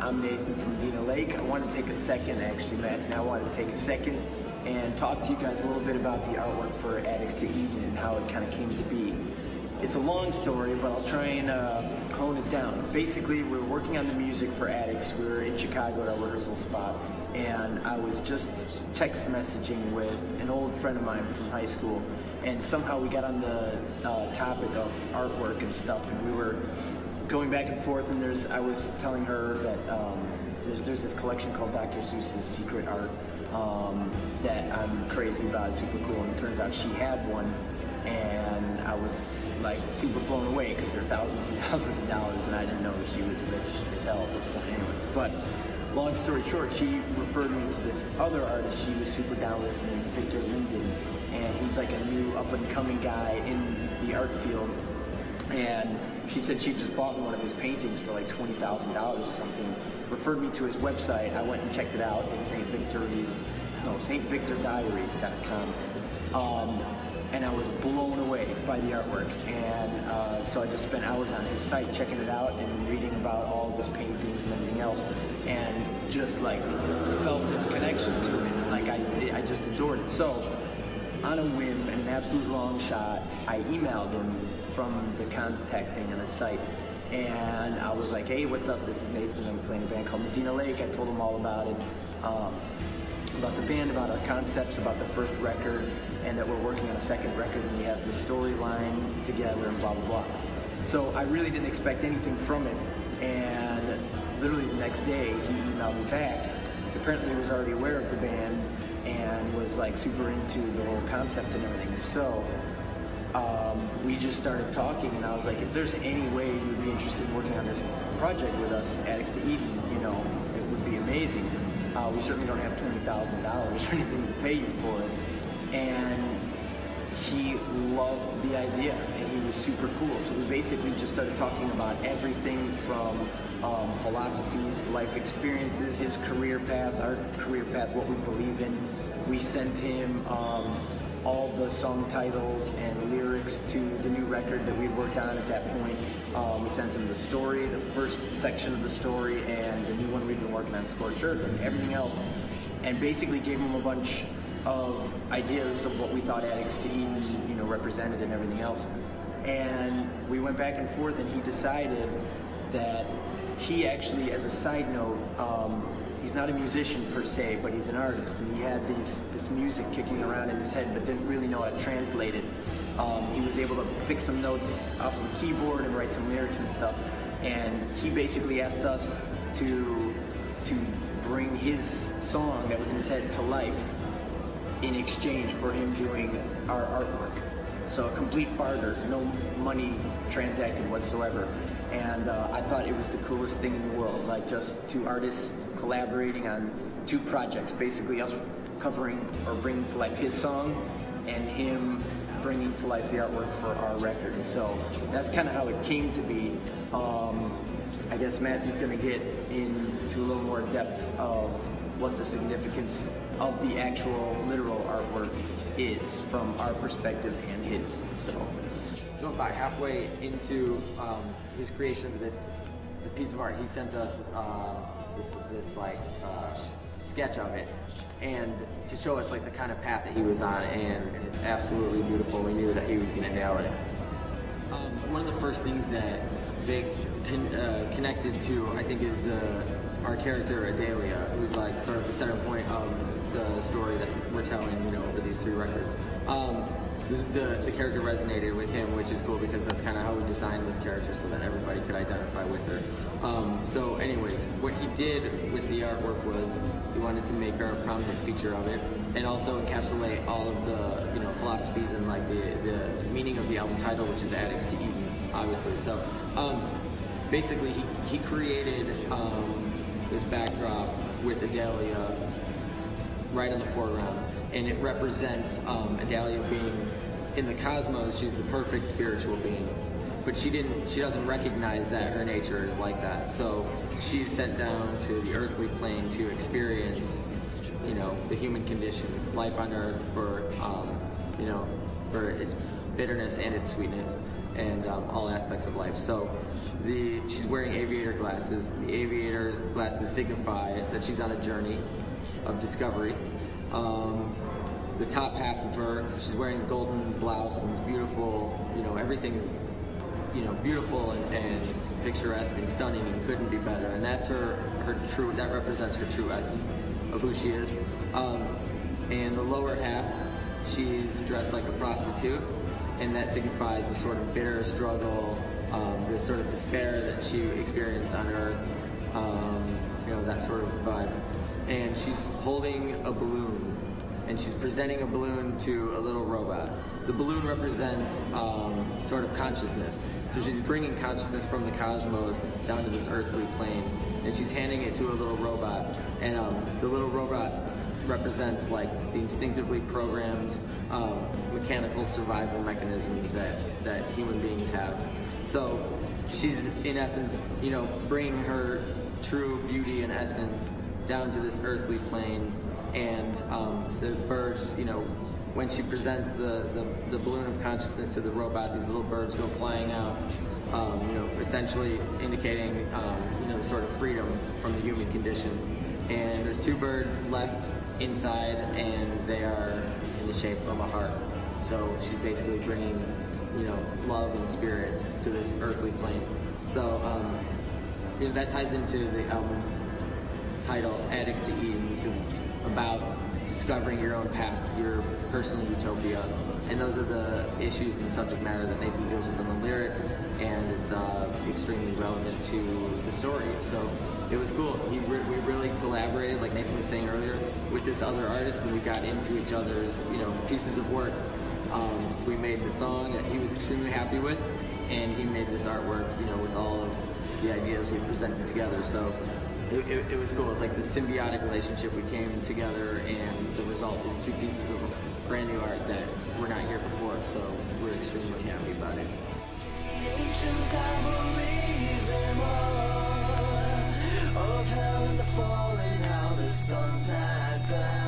I'm Nathan from Medina Lake. I want to take a second, actually, Matt, and I want to take a second and talk to you guys a little bit about the artwork for Addicts to Eden and how it kind of came to be. It's a long story, but I'll try and hone it down. Basically, we were working on the music for Addicts. We were in Chicago at our rehearsal spot, and I was just text messaging with an old friend of mine from high school, and somehow we got on the topic of artwork and stuff, and we were going back and forth, and I was telling her that there's this collection called Dr. Seuss's Secret Art that I'm crazy about. It's super cool, and it turns out she had one, and I was like super blown away because they're thousands and thousands of dollars, and I didn't know she was rich as hell at this point anyways. But long story short, she referred me to this other artist she was super down with named Victor Linden, and he's like a new up-and-coming guy in the art field. And she said she just bought one of his paintings for like $20,000 or something, referred me to his website. I went and checked it out. It's StVictorDiaries.com. And I was blown away by the artwork. And so I just spent hours on his site checking it out and reading about all of his paintings and everything else, and just like felt this connection to it. Like I just adored it. So on a whim and an absolute long shot, I emailed him from the contact thing on his site, and I was like, hey, what's up, this is Nathan, I'm playing a band called Medina Lake. I told him all about it, about the band, about our concepts, about the first record, and that we're working on a second record, and we have the storyline together, and blah, blah, blah. So I really didn't expect anything from it, and literally the next day, he emailed me back. Apparently he was already aware of the band, and was like super into the whole concept and everything. So we just started talking, and I was like, if there's any way you'd be interested in working on this project with us, Addicts to Eden, you know, it would be amazing. We certainly don't have $20,000 or anything to pay you for it. And he loved the idea, and he was super cool. So we basically just started talking about everything from philosophies, life experiences, his career path, our career path, what we believe in. We sent him all the song titles and lyrics to the new record that we worked on at that point. We sent him the story, the first section of the story, and the new one we've been working on, Scorched Earth, and everything else, and basically gave him a bunch of ideas of what we thought Addicts to Eden, you know, represented and everything else. And we went back and forth, and he decided that he actually, as a side note, he's not a musician per se, but he's an artist, and he had this music kicking around in his head, but didn't really know how to translate it. He was able to pick some notes off of a keyboard and write some lyrics and stuff, and he basically asked us to bring his song that was in his head to life in exchange for him doing our artwork. So a complete barter, no money transacted whatsoever. And I thought it was the coolest thing in the world, like just two artists collaborating on two projects, basically us covering or bringing to life his song and him bringing to life the artwork for our record. So that's kind of how it came to be. I guess Matthew's going to get into a little more depth of what the significance of the actual literal artwork is from our perspective and his. So about halfway into his creation of this piece of art, he sent us this sketch of it, and to show us like the kind of path that he was on, and it's absolutely beautiful. We knew that he was going to nail it. One of the first things that Vic connected to, I think, is our character Adalia, who's like sort of the center point of the story that we're telling, you know, over these three records. The character resonated with him, which is cool because that's kind of how we designed this character so that everybody could identify with her. So anyways, what he did with the artwork was he wanted to make her a prominent feature of it, and also encapsulate all of the, you know, philosophies and like the meaning of the album title, which is Addicts to Eden, obviously. So basically he created this backdrop with Adalia right in the foreground, and it represents Adalia being in the cosmos. She's the perfect spiritual being, but she doesn't recognize that her nature is like that. So she's sent down to the earthly plane to experience, you know, the human condition, life on earth, for you know, for its bitterness and its sweetness, and all aspects of life. So she's wearing aviator glasses. The aviator glasses signify that she's on a journey of discovery. The top half of her, she's wearing this golden blouse and it's beautiful. Everything's beautiful and picturesque and stunning and couldn't be better. And that's her true. That represents her true essence of who she is. And the lower half, she's dressed like a prostitute, and that signifies a sort of bitter struggle, this sort of despair that she experienced on Earth, that sort of vibe. And she's holding a balloon, and she's presenting a balloon to a little robot. The balloon represents sort of consciousness. So she's bringing consciousness from the cosmos down to this earthly plane, and she's handing it to a little robot. And the little robot represents like the instinctively programmed mechanical survival mechanisms that human beings have. So she's in essence, bringing her true beauty and essence down to this earthly plane. And the birds, when she presents the balloon of consciousness to the robot, these little birds go flying out, essentially indicating, sort of freedom from the human condition. And there's 2 birds left inside, and they are in the shape of a heart. So she's basically bringing, love and spirit to this earthly plane. So, that ties into the album title, Addicts to Eden, because it's about discovering your own path, your personal utopia. And those are the issues and subject matter that Nathan deals with in the lyrics, and it's extremely relevant to the story. So it was cool. We really collaborated, like Nathan was saying earlier, with this other artist, and we got into each other's, pieces of work. We made the song that he was extremely happy with, and he made this artwork, with all of the ideas we presented together. So it was cool. It's like this symbiotic relationship. We came together, and the result is 2 pieces of brand new art that were not here before. So we're extremely happy about it. Ancients, I believe them all, of hell and the falling, how the sun's not blind.